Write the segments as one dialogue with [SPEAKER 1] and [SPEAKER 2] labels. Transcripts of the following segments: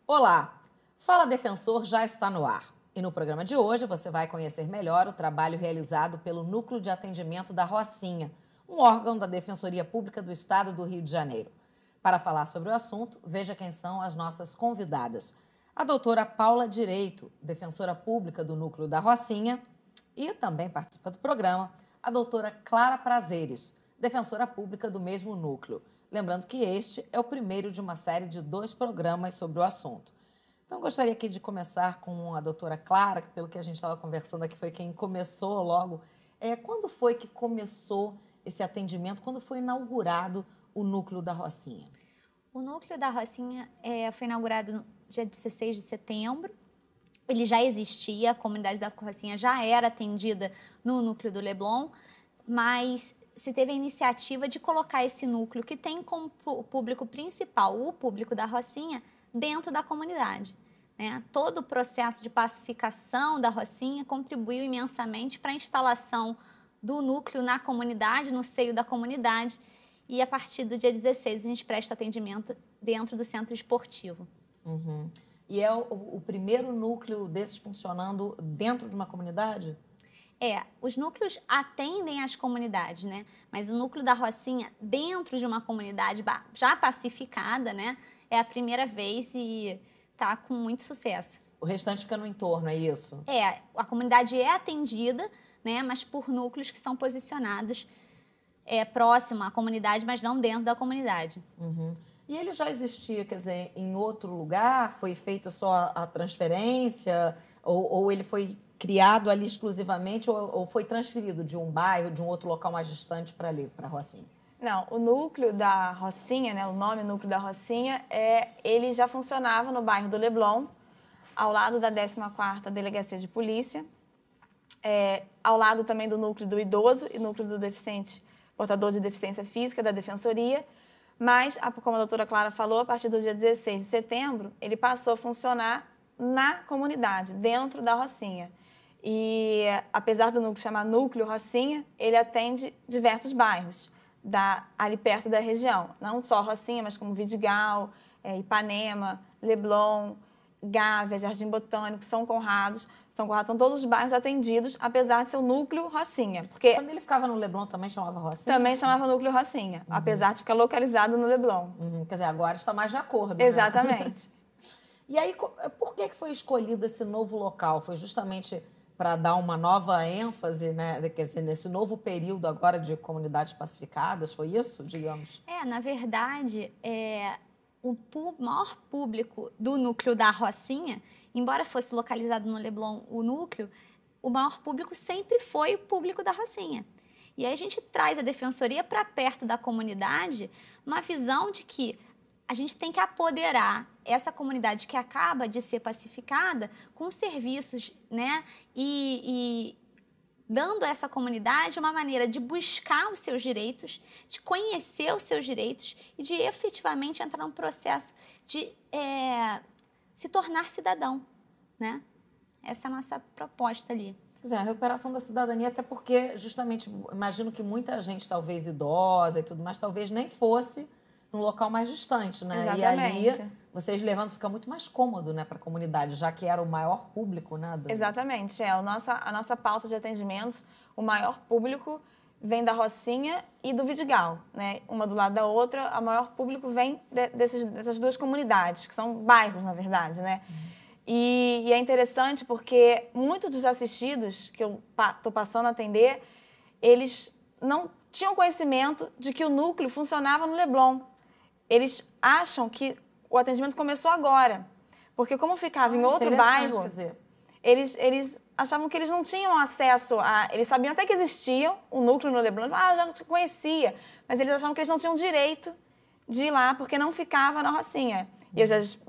[SPEAKER 1] Olá! Fala Defensor já está no ar. E no programa de hoje você vai conhecer melhor o trabalho realizado pelo Núcleo de Atendimento da Rocinha, um órgão da Defensoria Pública do Estado do Rio de Janeiro. Para falar sobre o assunto, veja quem são as nossas convidadas. A doutora Paula Direito, defensora pública do Núcleo da Rocinha, e também participa do programa a doutora Clara Prazeres, defensora pública do mesmo núcleo. Lembrando que este é o primeiro de uma série de 2 programas sobre o assunto. Então, gostaria aqui de começar com a doutora Clara, que pelo que a gente estava conversando aqui foi quem começou logo. Quando foi que começou esse atendimento? Quando foi inaugurado o Núcleo da Rocinha?
[SPEAKER 2] O Núcleo da Rocinha foi inaugurado no dia 16 de setembro. Ele já existia, a comunidade da Rocinha já era atendida no Núcleo do Leblon, mas se teve a iniciativa de colocar esse núcleo, que tem como público principal o público da Rocinha, dentro da comunidade, né? Todo o processo de pacificação da Rocinha contribuiu imensamente para a instalação do núcleo na comunidade, no seio da comunidade, e a partir do dia 16 a gente presta atendimento dentro do centro esportivo.
[SPEAKER 1] Uhum. E é o primeiro núcleo desses funcionando dentro de uma comunidade?
[SPEAKER 2] Os núcleos atendem as comunidades, né? Mas o núcleo da Rocinha, dentro de uma comunidade já pacificada, né? É a primeira vez e está com muito sucesso.
[SPEAKER 1] O restante fica no entorno, é isso?
[SPEAKER 2] A comunidade é atendida, né? Mas por núcleos que são posicionados próximo à comunidade, mas não dentro da comunidade.
[SPEAKER 1] Uhum. E ele já existia, quer dizer, em outro lugar? Foi feita só a transferência? Ou ele foi criado ali exclusivamente ou foi transferido de um bairro, de um outro local mais distante para ali, para a Rocinha?
[SPEAKER 3] Não, o Núcleo da Rocinha, né, o nome Núcleo da Rocinha, ele já funcionava no bairro do Leblon, ao lado da 14ª Delegacia de Polícia, ao lado também do Núcleo do Idoso e Núcleo do Deficiente, portador de deficiência física da Defensoria, mas, como a doutora Clara falou, a partir do dia 16 de setembro, ele passou a funcionar na comunidade, dentro da Rocinha. E, apesar do núcleo chamar Núcleo Rocinha, ele atende diversos bairros ali perto da região. Não só Rocinha, mas como Vidigal, Ipanema, Leblon, Gávea, Jardim Botânico, São Conrado. São todos os bairros atendidos, apesar de ser o Núcleo Rocinha. Porque
[SPEAKER 1] quando ele ficava no Leblon também chamava Rocinha?
[SPEAKER 3] Também chamava Núcleo Rocinha, apesar de ficar localizado no Leblon.
[SPEAKER 1] Quer dizer, agora está mais de acordo,
[SPEAKER 3] Exatamente.
[SPEAKER 1] Né? E aí, por que foi escolhido esse novo local? Foi justamente para dar uma nova ênfase, né? Quer dizer, nesse novo período agora de comunidades pacificadas, foi isso, digamos?
[SPEAKER 2] Na verdade, o maior público do Núcleo da Rocinha, embora fosse localizado no Leblon o núcleo, o maior público sempre foi o público da Rocinha. E aí a gente traz a Defensoria para perto da comunidade, uma visão de que a gente tem que apoderar essa comunidade que acaba de ser pacificada com serviços, né? E dando a essa comunidade uma maneira de buscar os seus direitos, de conhecer os seus direitos e de efetivamente entrar num processo de se tornar cidadão, né? Essa é a nossa proposta ali.
[SPEAKER 1] Quer dizer, a recuperação da cidadania, até porque, justamente, imagino que muita gente, talvez idosa e tudo mais, talvez nem fosse num local mais distante, né?
[SPEAKER 3] Exatamente.
[SPEAKER 1] E ali, vocês levando, fica muito mais cômodo, né, para a comunidade, já que era o maior público, né?
[SPEAKER 3] Exatamente. A nossa pauta de atendimentos, o maior público vem da Rocinha e do Vidigal, né? Uma do lado da outra, o maior público vem dessas 2 comunidades, que são bairros, na verdade, né? E é interessante porque muitos dos assistidos que eu estou passando a atender, eles não tinham conhecimento de que o núcleo funcionava no Leblon. Eles acham que o atendimento começou agora, porque como ficava em outro bairro,
[SPEAKER 1] quer dizer,
[SPEAKER 3] eles achavam que eles não tinham acesso a... Eles sabiam até que existia um núcleo no Leblon, já se conhecia, mas eles achavam que eles não tinham direito de ir lá, porque não ficava na Rocinha. E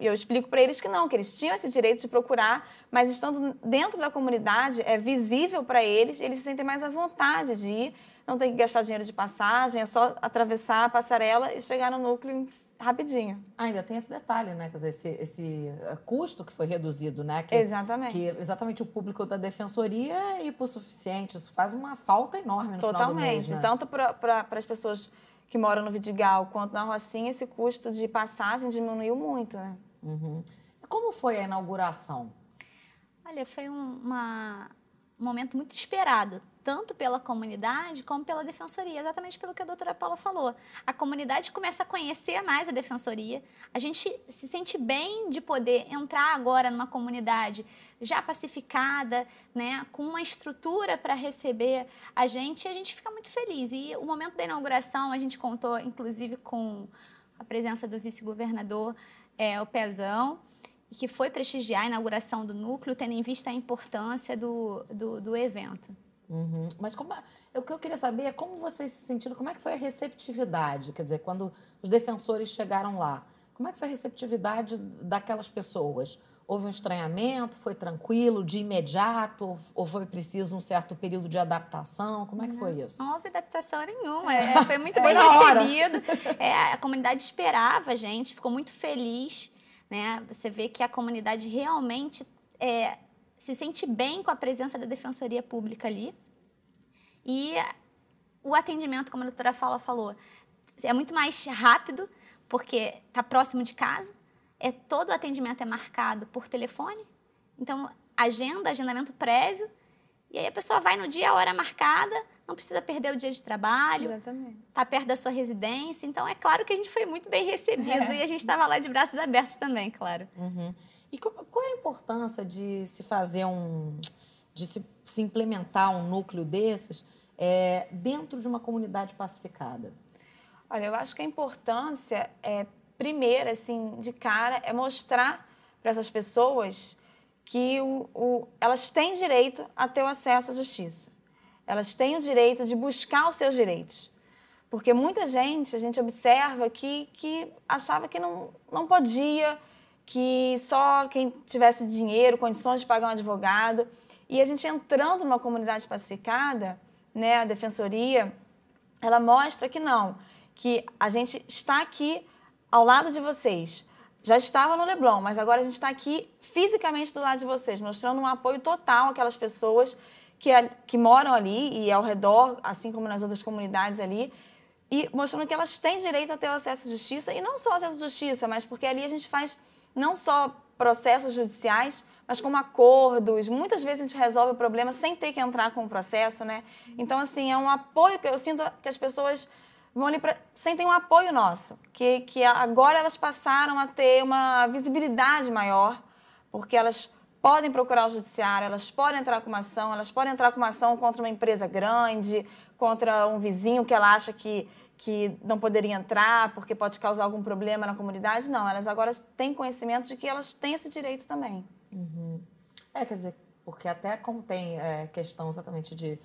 [SPEAKER 3] eu explico para eles que não, que eles tinham esse direito de procurar, mas estando dentro da comunidade, é visível para eles, eles se sentem mais à vontade de ir não tem que gastar dinheiro de passagem, é só atravessar a passarela e chegar no núcleo rapidinho.
[SPEAKER 1] Ainda tem esse detalhe, né? Quer dizer, esse custo que foi reduzido, né? Que,
[SPEAKER 3] Exatamente.
[SPEAKER 1] Que exatamente o público da defensoria é hipossuficiente. Isso faz uma falta enorme no final do mês, né?
[SPEAKER 3] Tanto para as pessoas que moram no Vidigal quanto na Rocinha, esse custo de passagem diminuiu muito, né?
[SPEAKER 1] Uhum. E como foi a inauguração?
[SPEAKER 2] Olha, foi um momento muito esperado, tanto pela comunidade como pela defensoria, exatamente pelo que a doutora Paula falou. A comunidade começa a conhecer mais a defensoria, a gente se sente bem de poder entrar agora numa comunidade já pacificada, né, com uma estrutura para receber a gente, e a gente fica muito feliz. E o momento da inauguração, a gente contou, inclusive, com a presença do vice-governador, o Pezão, que foi prestigiar a inauguração do núcleo, tendo em vista a importância do evento.
[SPEAKER 1] Uhum. Mas o que eu queria saber é como vocês se sentiram, como é que foi a receptividade? Quer dizer, quando os defensores chegaram lá, como é que foi a receptividade daquelas pessoas? Houve um estranhamento? Foi tranquilo, de imediato? Ou foi preciso um certo período de adaptação? Como é que foi isso?
[SPEAKER 2] Não houve adaptação nenhuma, foi muito bem recebido. A comunidade esperava a gente, ficou muito feliz. Né? Você vê que a comunidade realmente se sente bem com a presença da Defensoria Pública ali. E o atendimento, como a doutora Falou, é muito mais rápido, porque está próximo de casa. Todo o atendimento é marcado por telefone. Então, agendamento prévio. E aí a pessoa vai no dia, a hora marcada, não precisa perder o dia de trabalho.
[SPEAKER 3] Exatamente.
[SPEAKER 2] Está perto da sua residência. Então, é claro que a gente foi muito bem recebido e a gente estava lá de braços abertos também, claro.
[SPEAKER 1] Uhum. E qual é a importância de se fazer de se implementar um núcleo desses dentro de uma comunidade pacificada?
[SPEAKER 3] Olha, eu acho que a importância, primeiro, assim, de cara, é mostrar para essas pessoas que elas têm direito a ter o acesso à justiça. Elas têm o direito de buscar os seus direitos. Porque muita gente, a gente observa que achava que não podia, que só quem tivesse dinheiro, condições de pagar um advogado. E a gente entrando numa comunidade pacificada, né, a defensoria, ela mostra que não, que a gente está aqui ao lado de vocês. Já estava no Leblon, mas agora a gente está aqui fisicamente do lado de vocês, mostrando um apoio total àquelas pessoas que moram ali e ao redor, assim como nas outras comunidades ali, e mostrando que elas têm direito a ter o acesso à justiça, e não só acesso à justiça, mas porque ali a gente faz não só processos judiciais, mas como acordos. Muitas vezes a gente resolve o problema sem ter que entrar com o processo, né? Então, assim, é um apoio que eu sinto que as pessoas vão ali sentem um apoio nosso, que agora elas passaram a ter uma visibilidade maior, porque elas podem procurar o judiciário, elas podem entrar com uma ação, elas podem entrar com uma ação contra uma empresa grande, contra um vizinho que ela acha que não poderia entrar porque pode causar algum problema na comunidade. Não, elas agora têm conhecimento de que elas têm esse direito também.
[SPEAKER 1] Uhum. Quer dizer, porque até como tem questão exatamente de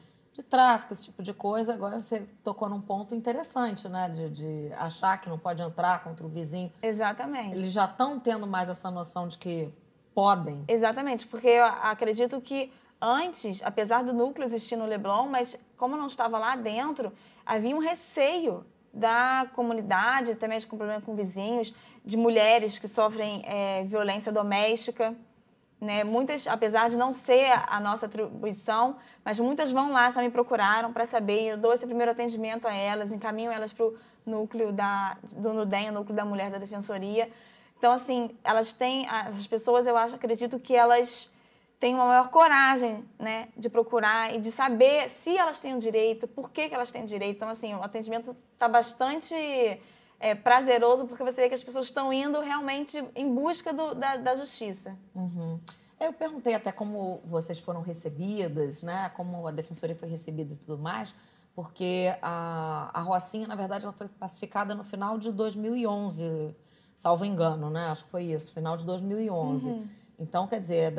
[SPEAKER 1] tráfico, esse tipo de coisa, agora você tocou num ponto interessante, né? De achar que não pode entrar contra o vizinho.
[SPEAKER 3] Exatamente.
[SPEAKER 1] Eles já estão tendo mais essa noção de que podem.
[SPEAKER 3] Exatamente, porque eu acredito que antes, apesar do núcleo existir no Leblon, mas como não estava lá dentro, havia um receio da comunidade, até mesmo com problema com vizinhos, de mulheres que sofrem violência doméstica. Né? Muitas, apesar de não ser a nossa atribuição, mas muitas vão lá, já me procuraram para saber, eu dou esse primeiro atendimento a elas, encaminho elas para o núcleo do NUDEM, o núcleo da mulher da defensoria. Então, assim, elas têm, essas pessoas, eu acredito que elas têm uma maior coragem, né, de procurar e de saber se elas têm o direito, por que elas têm o direito. Então, assim, o atendimento está bastante prazeroso, porque você vê que as pessoas estão indo realmente em busca da justiça.
[SPEAKER 1] Uhum. Eu perguntei até como vocês foram recebidas, né? Como a defensoria foi recebida e tudo mais, porque a Rocinha, na verdade, ela foi pacificada no final de 2011, salvo engano, né? Acho que foi isso, final de 2011. Uhum. Então, quer dizer,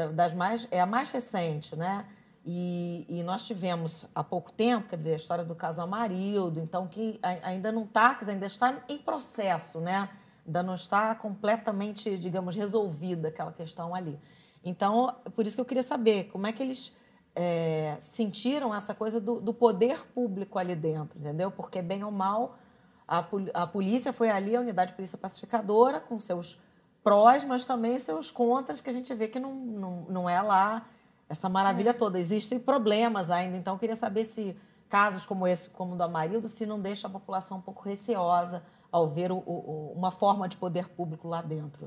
[SPEAKER 1] é a mais recente, né? E nós tivemos há pouco tempo, quer dizer, a história do caso Amarildo, então que ainda não está, quer dizer, ainda está em processo, né? Ainda não está completamente, digamos, resolvida aquela questão ali. Então, por isso que eu queria saber como é que eles sentiram essa coisa do poder público ali dentro, entendeu? Porque, bem ou mal, a polícia foi ali, a unidade de polícia pacificadora, com seus prós, mas também seus contras, que a gente vê que não é lá essa maravilha toda. Existem problemas ainda, então eu queria saber se casos como esse, como o do Amarildo, se não deixa a população um pouco receosa ao ver uma forma de poder público lá dentro.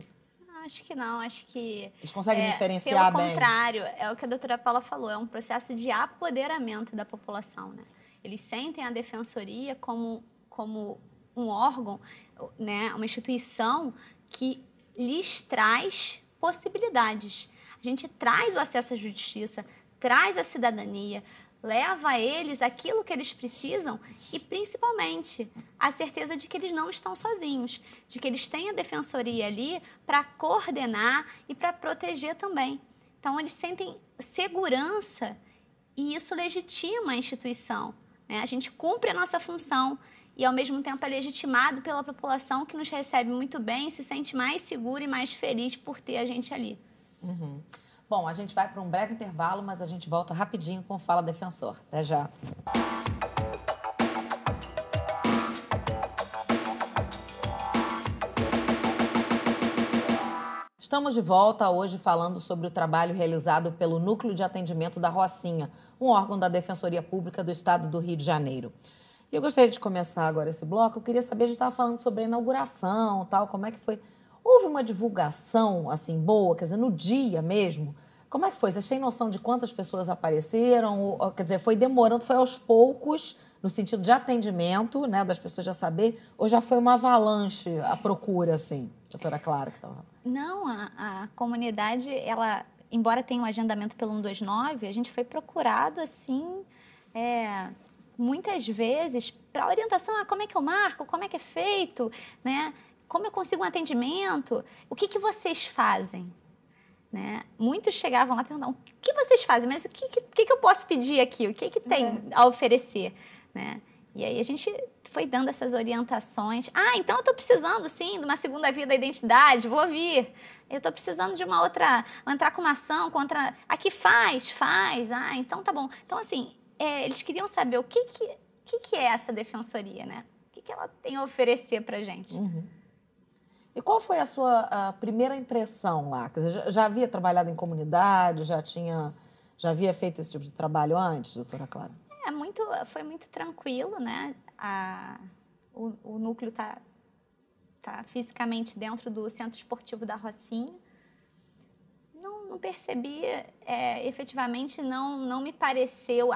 [SPEAKER 2] Acho que não, acho que...
[SPEAKER 1] Eles conseguem diferenciar
[SPEAKER 2] pelo
[SPEAKER 1] bem?
[SPEAKER 2] Pelo contrário, é o que a doutora Paula falou, é um processo de apoderamento da população, né? Eles sentem a defensoria como um órgão, né? Uma instituição que lhes traz possibilidades. A gente traz o acesso à justiça, traz a cidadania, leva a eles aquilo que eles precisam e, principalmente, a certeza de que eles não estão sozinhos, de que eles têm a defensoria ali para coordenar e para proteger também. Então, eles sentem segurança e isso legitima a instituição, né? A gente cumpre a nossa função e, ao mesmo tempo, é legitimado pela população que nos recebe muito bem e se sente mais segura e mais feliz por ter a gente ali.
[SPEAKER 1] Uhum. Bom, a gente vai para um breve intervalo, mas a gente volta rapidinho com o Fala Defensor. Até já. Estamos de volta hoje falando sobre o trabalho realizado pelo Núcleo de Atendimento da Rocinha, um órgão da Defensoria Pública do Estado do Rio de Janeiro. E eu gostaria de começar agora esse bloco. Eu queria saber, a gente estava falando sobre a inauguração, tal, como é que foi. Houve uma divulgação, assim, boa, quer dizer, no dia mesmo? Como é que foi? Vocês têm noção de quantas pessoas apareceram? Ou, quer dizer, foi demorando, foi aos poucos, no sentido de atendimento, né, das pessoas já saberem, ou já foi uma avalanche à procura, assim, doutora Clara? Que estava...
[SPEAKER 2] Não, a comunidade, ela, embora tenha um agendamento pelo 129, a gente foi procurado, assim, muitas vezes, para orientação, como é que eu marco, como é que é feito, né? Como eu consigo um atendimento? O que vocês fazem? Né? Muitos chegavam lá e perguntavam, o que vocês fazem? Mas o que eu posso pedir aqui? O que tem a oferecer? Né? E aí a gente foi dando essas orientações. Então eu estou precisando, sim, de uma segunda via da identidade, vou vir. Eu estou precisando de uma outra, vou entrar com uma ação contra... Aqui faz. Então tá bom. Então, assim, eles queriam saber o que é essa defensoria, né? O que ela tem a oferecer pra gente.
[SPEAKER 1] Uhum. E qual foi a sua primeira impressão lá? Quer dizer, já havia trabalhado em comunidade, já havia feito esse tipo de trabalho antes, doutora Clara?
[SPEAKER 2] Foi muito tranquilo, né? O núcleo tá fisicamente dentro do Centro Esportivo da Rocinha. Não percebi, efetivamente, não me pareceu,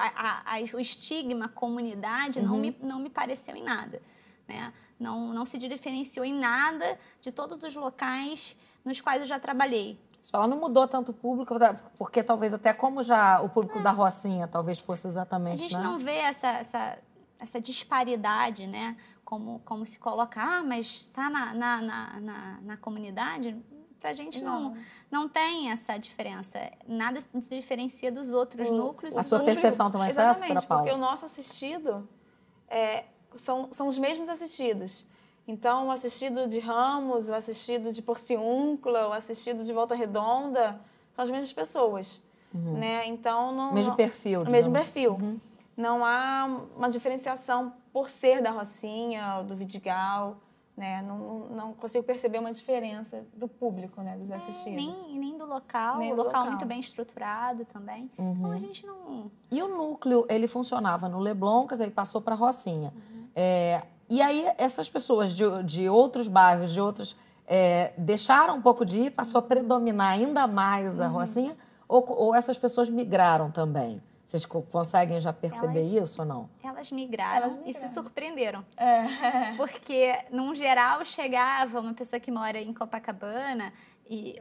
[SPEAKER 2] o estigma comunidade não me pareceu em nada. Né? Não se diferenciou em nada de todos os locais nos quais eu já trabalhei.
[SPEAKER 1] Você fala, não mudou tanto o público, porque talvez até como já o público da Rocinha talvez fosse exatamente...
[SPEAKER 2] A gente não vê essa disparidade, né? Como se coloca, mas está na comunidade... Pra gente não tem essa diferença. Nada se diferencia dos outros núcleos.
[SPEAKER 1] A sua percepção também foi essa, doutora Paula?
[SPEAKER 3] Porque o nosso assistido são os mesmos assistidos. Então, o assistido de Ramos, o assistido de Porciúncula, o assistido de Volta Redonda, são as mesmas pessoas. Né? Então,
[SPEAKER 1] mesmo perfil.
[SPEAKER 3] O mesmo perfil. Não há uma diferenciação por ser da Rocinha ou do Vidigal. Né? Não consigo perceber uma diferença do público, né? Dos assistidos.
[SPEAKER 2] Nem do local. O local muito bem estruturado também. Então, a gente não...
[SPEAKER 1] E o núcleo, ele funcionava no Leblon, quer dizer, passou para a Rocinha. E aí, essas pessoas de outros bairros, de outros... deixaram um pouco de ir, passou a predominar ainda mais a Rocinha? Ou essas pessoas migraram também? Vocês conseguem já perceber isso ou não?
[SPEAKER 2] Elas migraram e se surpreenderam. Porque, num geral, chegava uma pessoa que mora em Copacabana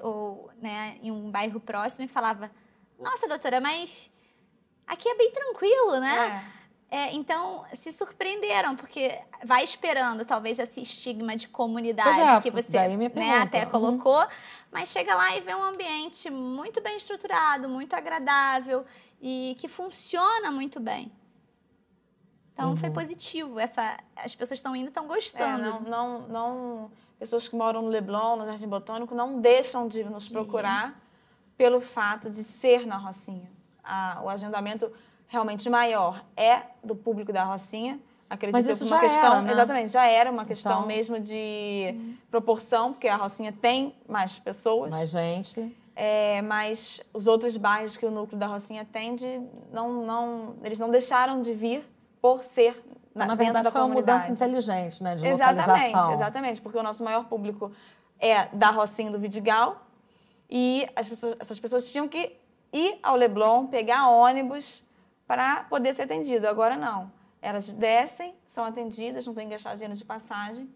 [SPEAKER 2] ou né, em um bairro próximo e falava, nossa, doutora, mas aqui é bem tranquilo, né? Então, se surpreenderam, porque vai esperando, talvez, esse estigma de comunidade que você até colocou, mas chega lá e vê um ambiente muito bem estruturado, muito agradável e que funciona muito bem. Então, foi positivo. As pessoas estão indo e estão gostando.
[SPEAKER 3] Pessoas que moram no Leblon, no Jardim Botânico, não deixam de nos procurar pelo fato de ser na Rocinha. o agendamento realmente maior é do público da Rocinha. Acredito
[SPEAKER 1] Mas isso
[SPEAKER 3] que uma
[SPEAKER 1] já
[SPEAKER 3] questão,
[SPEAKER 1] era, né?
[SPEAKER 3] exatamente, já era uma questão
[SPEAKER 1] Então,
[SPEAKER 3] mesmo de proporção, porque a Rocinha tem mais pessoas.
[SPEAKER 1] mais gente.
[SPEAKER 3] Mas os outros bairros que o núcleo da Rocinha atende, eles não deixaram de vir por ser
[SPEAKER 1] Então, na
[SPEAKER 3] dentro
[SPEAKER 1] verdade,
[SPEAKER 3] da
[SPEAKER 1] foi uma
[SPEAKER 3] comunidade.
[SPEAKER 1] mudança inteligente, né? De localização.
[SPEAKER 3] Exatamente, porque o nosso maior público é da Rocinha do Vidigal e essas pessoas tinham que ir ao Leblon, pegar ônibus para poder ser atendido. Agora não. Elas descem, são atendidas, não tem que gastar dinheiro de passagem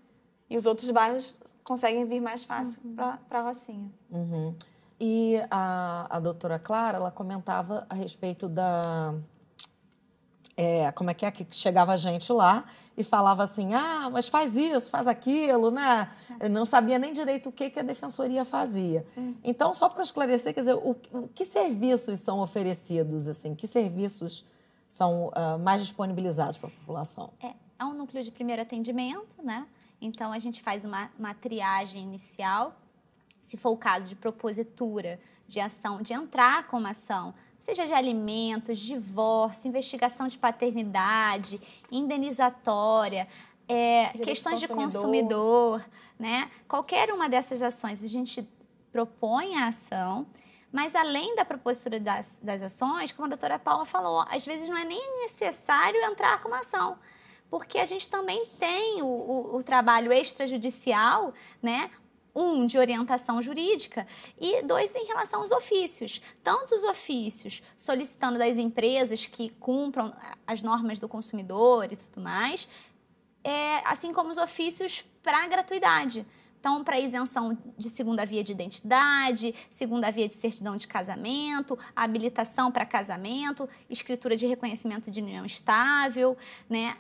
[SPEAKER 3] e os outros bairros conseguem vir mais fácil para a Rocinha.
[SPEAKER 1] Uhum. E a doutora Clara, ela comentava a respeito da... como é que chegava a gente lá e falava assim, mas faz isso, faz aquilo, né? Eu não sabia nem direito o que a defensoria fazia. Então, só para esclarecer, quer dizer, que serviços são oferecidos, assim? Que serviços são mais disponibilizados para a população?
[SPEAKER 2] É um núcleo de primeiro atendimento, né? Então, a gente faz uma triagem inicial. Se for o caso de propositura, de ação, de entrar com uma ação, seja de alimentos, divórcio, investigação de paternidade, indenizatória, questões de consumidor, né? Qualquer uma dessas ações, a gente propõe a ação, mas além da propositura das ações, como a doutora Paula falou, às vezes não é nem necessário entrar com uma ação, porque a gente também tem o trabalho extrajudicial, né? De orientação jurídica e 2, em relação aos ofícios. Tanto os ofícios solicitando das empresas que cumpram as normas do consumidor e tudo mais, assim como os ofícios para gratuidade. Então, para isenção de segunda via de identidade, segunda via de certidão de casamento, habilitação para casamento, escritura de reconhecimento de união estável, né?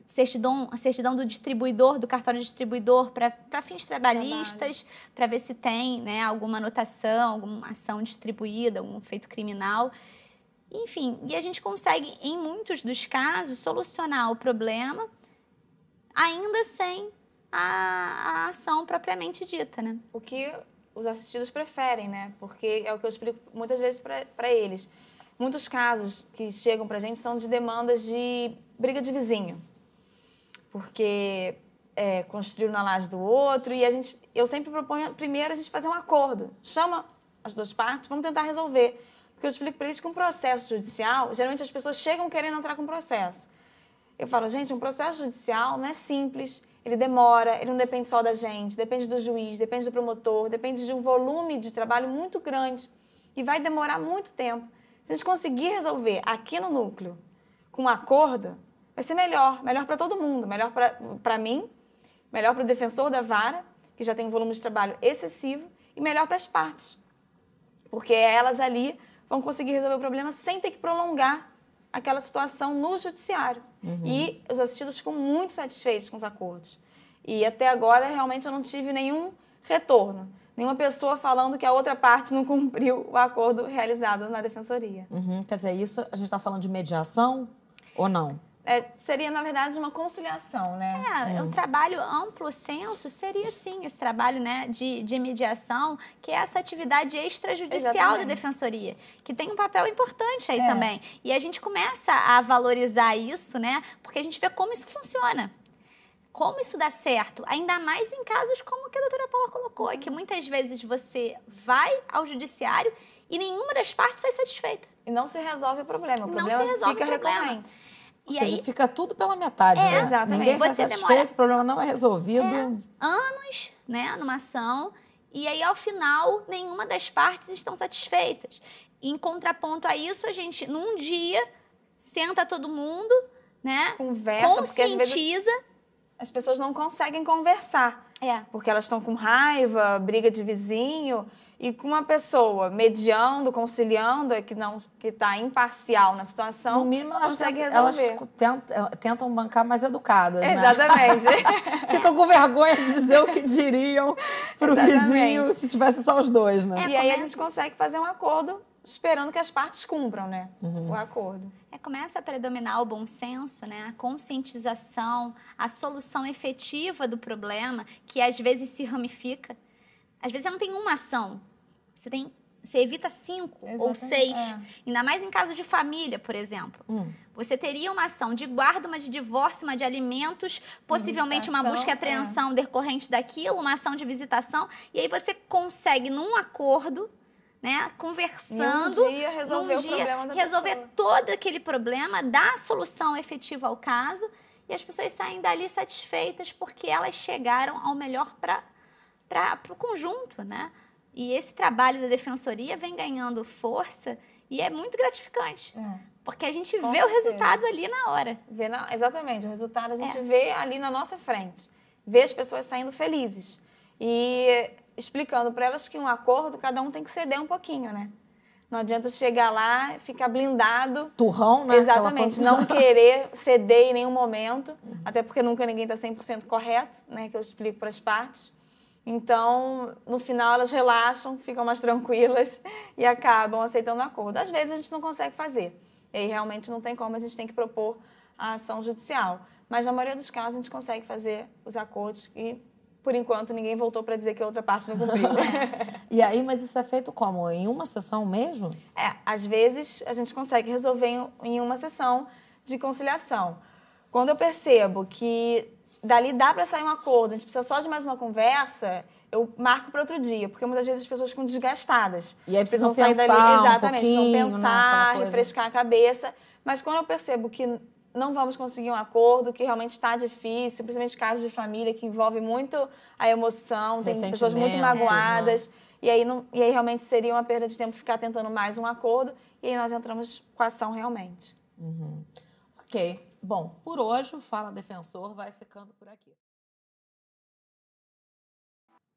[SPEAKER 2] Certidão do distribuidor, do cartório distribuidor para fins trabalhistas, para ver se tem, né, alguma anotação, alguma ação distribuída, algum feito criminal. Enfim, e a gente consegue, em muitos dos casos, solucionar o problema ainda sem a ação propriamente dita, né?
[SPEAKER 3] O que os assistidos preferem, né? Porque é o que eu explico muitas vezes para eles. Muitos casos que chegam para a gente são de demandas de briga de vizinho. Porque construiu na laje do outro e eu sempre proponho primeiro a gente fazer um acordo. Chama as duas partes, vamos tentar resolver. Porque eu explico para eles que um processo judicial, geralmente as pessoas chegam querendo entrar com um processo. Eu falo, gente, um processo judicial não é simples, ele demora, ele não depende só da gente, depende do juiz, depende do promotor, depende de um volume de trabalho muito grande e vai demorar muito tempo. Se a gente conseguir resolver aqui no núcleo com um acordo, vai ser melhor para todo mundo, melhor para mim, melhor para o defensor da vara, que já tem um volume de trabalho excessivo, e melhor para as partes, porque elas ali vão conseguir resolver o problema sem ter que prolongar aquela situação no judiciário. E os assistidos ficam muito satisfeitos com os acordos. E até agora, realmente, eu não tive nenhum retorno, nenhuma pessoa falando que a outra parte não cumpriu o acordo realizado na defensoria.
[SPEAKER 1] Quer dizer, isso a gente está falando de mediação ou não?
[SPEAKER 3] Seria, na verdade, uma conciliação, né?
[SPEAKER 2] Um trabalho amplo senso seria, sim, esse trabalho, né, de mediação, que é essa atividade extrajudicial da defensoria, que tem um papel importante aí também. E a gente começa a valorizar isso, né, porque a gente vê como isso funciona. Como isso dá certo, ainda mais em casos como o que a doutora Paula colocou, que muitas vezes você vai ao judiciário e nenhuma das partes sai satisfeita.
[SPEAKER 3] E não se resolve o problema, o problema fica recorrente.
[SPEAKER 1] Ou seja, fica tudo pela metade, né?
[SPEAKER 3] Exatamente.
[SPEAKER 1] Ninguém sai satisfeito, o problema não é resolvido.
[SPEAKER 2] Anos, né, numa ação, e aí, ao final, nenhuma das partes estão satisfeitas. Em contraponto a isso, a gente, num dia, senta todo mundo, né?
[SPEAKER 3] Conversa,
[SPEAKER 2] conscientiza.
[SPEAKER 3] Porque, às vezes, as pessoas não conseguem conversar. Porque elas estão com raiva, briga de vizinho... E com uma pessoa mediando, conciliando, que está imparcial na situação,
[SPEAKER 1] no mínimo elas tentam bancar mais educadas, né?
[SPEAKER 3] Exatamente.
[SPEAKER 1] Ficam com vergonha de dizer o que diriam pro vizinho se tivesse só os dois, né?
[SPEAKER 3] E aí a gente consegue fazer um acordo esperando que as partes cumpram, né? O acordo.
[SPEAKER 2] Começa a predominar o bom senso, né? A conscientização, a solução efetiva do problema, que às vezes se ramifica. Às vezes você não tem uma ação, você tem você evita 5 ou 6. Ainda mais em caso de família, por exemplo. Você teria uma ação de guarda, uma de divórcio, uma de alimentos, possivelmente uma busca e apreensão decorrente daquilo, uma ação de visitação. E aí você consegue, num acordo, né, conversando,
[SPEAKER 3] num dia resolver
[SPEAKER 2] todo aquele problema, dar a solução efetiva ao caso, e as pessoas saem dali satisfeitas porque elas chegaram ao melhor para o conjunto, né? E esse trabalho da defensoria vem ganhando força e é muito gratificante. Porque a gente vê o resultado ali na hora.
[SPEAKER 3] Exatamente, o resultado a gente vê ali na nossa frente. Vê as pessoas saindo felizes. E explicando para elas que um acordo, cada um tem que ceder um pouquinho, né? Não adianta chegar lá e ficar blindado.
[SPEAKER 1] Turrão, né?
[SPEAKER 3] Exatamente, não querer ceder em nenhum momento, até porque nunca ninguém está 100% correto, né? Que eu explico para as partes. Então, no final, elas relaxam, ficam mais tranquilas e acabam aceitando o acordo. Às vezes, a gente não consegue fazer. E aí, realmente, não tem como, a gente tem que propor a ação judicial. Mas, na maioria dos casos, a gente consegue fazer os acordos e, por enquanto, ninguém voltou para dizer que a outra parte não cumpriu.
[SPEAKER 1] E aí, mas isso é feito como? Em uma sessão mesmo?
[SPEAKER 3] Às vezes, a gente consegue resolver em uma sessão de conciliação. Quando eu percebo que dali dá para sair um acordo, a gente precisa só de mais uma conversa, eu marco para outro dia, porque muitas vezes as pessoas ficam desgastadas.
[SPEAKER 1] E aí precisam
[SPEAKER 3] sair
[SPEAKER 1] pensar
[SPEAKER 3] dali, exatamente,
[SPEAKER 1] precisam
[SPEAKER 3] pensar, né, refrescar a cabeça. Mas quando eu percebo que não vamos conseguir um acordo, que realmente está difícil, principalmente casos de família que envolve muito a emoção, tem pessoas muito magoadas, né? E aí realmente seria uma perda de tempo ficar tentando mais um acordo, e aí nós entramos com a ação realmente.
[SPEAKER 1] Ok. Bom, por hoje o Fala Defensor vai ficando por aqui.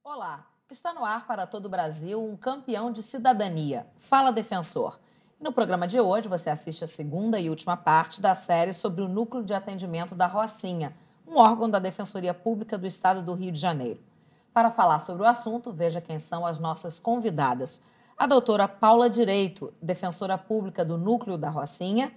[SPEAKER 1] Olá, está no ar para todo o Brasil um campeão de cidadania, Fala Defensor. E no programa de hoje você assiste a segunda e última parte da série sobre o Núcleo de Atendimento da Rocinha, um órgão da Defensoria Pública do Estado do Rio de Janeiro. Para falar sobre o assunto, veja quem são as nossas convidadas. A doutora Paula Direito, defensora pública do Núcleo da Rocinha,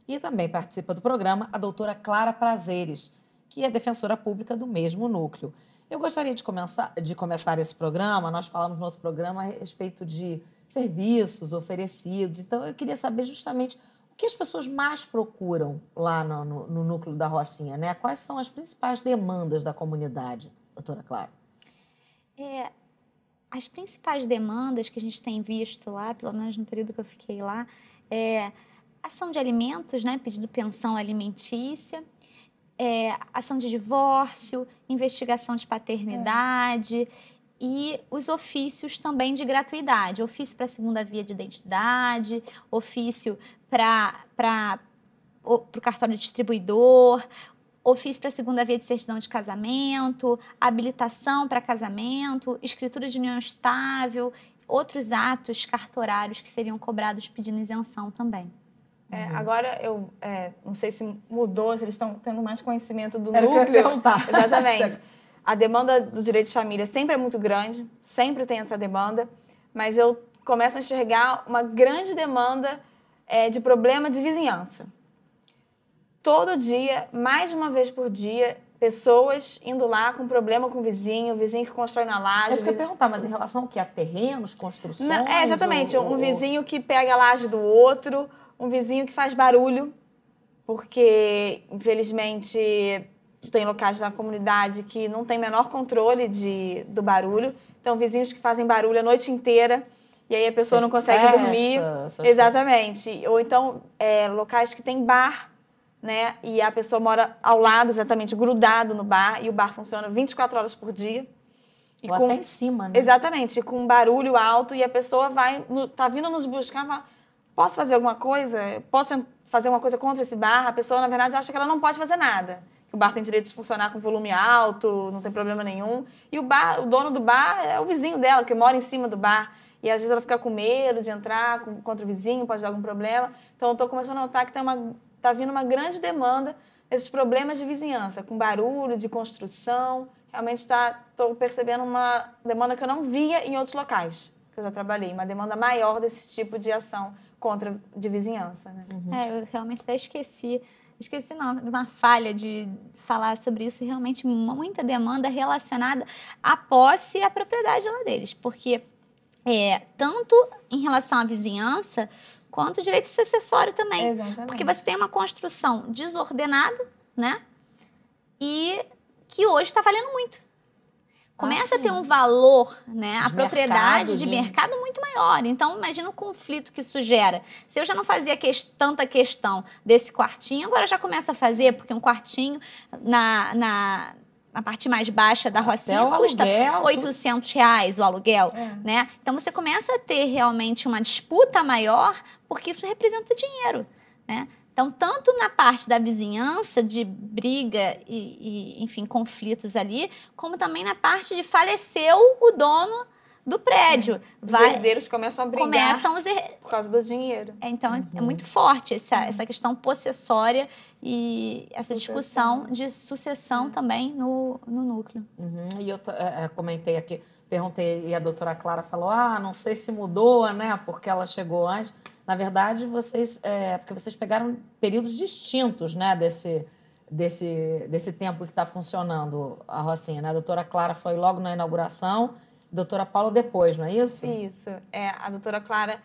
[SPEAKER 1] e também participa do programa a doutora Clara Prazeres, que é defensora pública do mesmo núcleo. Eu gostaria de começar esse programa, nós falamos no outro programa a respeito de serviços oferecidos, então eu queria saber justamente o que as pessoas mais procuram lá no núcleo da Rocinha, né? Quais são as principais demandas da comunidade, doutora Clara?
[SPEAKER 2] As principais demandas que a gente tem visto lá, pelo menos no período que eu fiquei lá, ação de alimentos, né? Pedido de pensão alimentícia, ação de divórcio, investigação de paternidade e os ofícios também de gratuidade. Ofício para segunda via de identidade, ofício para o cartório distribuidor, ofício para segunda via de certidão de casamento, habilitação para casamento, escritura de união estável, outros atos cartorários que seriam cobrados pedindo isenção também.
[SPEAKER 3] Agora, eu não sei se mudou, se eles estão tendo mais conhecimento do
[SPEAKER 1] núcleo.
[SPEAKER 3] Era o que eu ia perguntar. Exatamente. A demanda do direito de família sempre é muito grande, sempre tem essa demanda, mas eu começo a enxergar uma grande demanda de problema de vizinhança. Todo dia, mais de uma vez por dia, pessoas indo lá com problema com o vizinho que constrói na laje.
[SPEAKER 1] Isso que eu ia perguntar, mas em relação ao que? A terrenos, construções?
[SPEAKER 3] Não, exatamente. Um vizinho que pega a laje do outro, um vizinho que faz barulho, porque, infelizmente, tem locais na comunidade que não tem menor controle do barulho. Então, vizinhos que fazem barulho a noite inteira e aí a pessoa não consegue dormir. Exatamente. Ou então, locais que tem bar, né? E a pessoa mora ao lado, exatamente, grudado no bar, e o bar funciona 24 horas por dia.
[SPEAKER 1] Ou até em cima, né?
[SPEAKER 3] Exatamente, com um barulho alto, e a pessoa tá vindo nos buscar, fala, posso fazer alguma coisa? Posso fazer uma coisa contra esse bar? A pessoa, na verdade, acha que ela não pode fazer nada. Que o bar tem direito de funcionar com volume alto, não tem problema nenhum. E o dono do bar é o vizinho dela, que mora em cima do bar. E às vezes ela fica com medo de entrar contra o vizinho, pode dar algum problema. Então eu estou começando a notar que tá vindo uma grande demanda desses problemas de vizinhança, com barulho, de construção. Realmente estou percebendo uma demanda que eu não via em outros locais que eu já trabalhei. Uma demanda maior desse tipo de ação de vizinhança, né?
[SPEAKER 2] Eu realmente até esqueci não, uma falha de falar sobre isso, realmente muita demanda relacionada à posse e à propriedade lá deles, porque tanto em relação à vizinhança, quanto direito sucessório também.
[SPEAKER 3] Exatamente.
[SPEAKER 2] Porque você tem uma construção desordenada, né? E que hoje está valendo muito. Começa a ter um valor, né? A propriedade de mercado muito maior. Então, imagina o conflito que isso gera. Se eu já não fazia tanta questão desse quartinho, agora já começa a fazer, porque um quartinho na parte mais baixa da Rocinha custa R$800 o aluguel, né? Então, você começa a ter realmente uma disputa maior, porque isso representa dinheiro, né? Então, tanto na parte da vizinhança, de briga e enfim, conflitos ali, como também na parte de faleceu o dono do prédio.
[SPEAKER 3] Os herdeiros começam a brigar por causa do dinheiro.
[SPEAKER 2] Então, é muito forte essa questão possessória e essa discussão de sucessão também no núcleo.
[SPEAKER 1] E eu comentei aqui, perguntei, e a doutora Clara falou, não sei se mudou, né, porque ela chegou antes. Na verdade, porque vocês pegaram períodos distintos, né, desse tempo que está funcionando a Rocinha, né? A doutora Clara foi logo na inauguração, a doutora Paula depois, não é isso?
[SPEAKER 3] Isso. A doutora Clara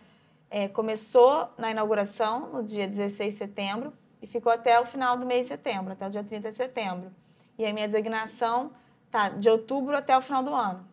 [SPEAKER 3] começou na inauguração no dia 16 de setembro e ficou até o final do mês de setembro, até o dia 30 de setembro. E a minha designação tá de outubro até o final do ano.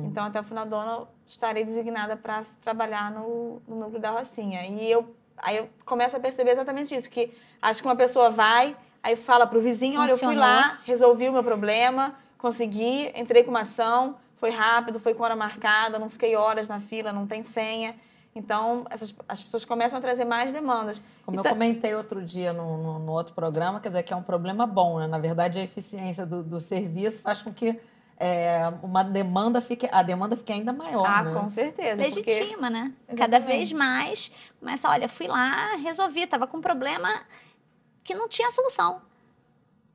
[SPEAKER 3] Então, até o final do ano, estarei designada para trabalhar no núcleo da Rocinha. Aí eu começo a perceber exatamente isso, que acho que uma pessoa vai, aí fala para o vizinho, olha, eu fui lá, resolvi o meu problema, consegui, entrei com uma ação, foi rápido, foi com hora marcada, não fiquei horas na fila, não tem senha. Então, as pessoas começam a trazer mais demandas.
[SPEAKER 1] Como eu comentei outro dia no outro programa, quer dizer, que é um problema bom, né? Na verdade, a eficiência do serviço faz com que a demanda fique ainda maior, né?
[SPEAKER 3] Com certeza.
[SPEAKER 2] Legitima, né? Exatamente. Cada vez mais começa, olha, fui lá, resolvi, estava com um problema que não tinha solução.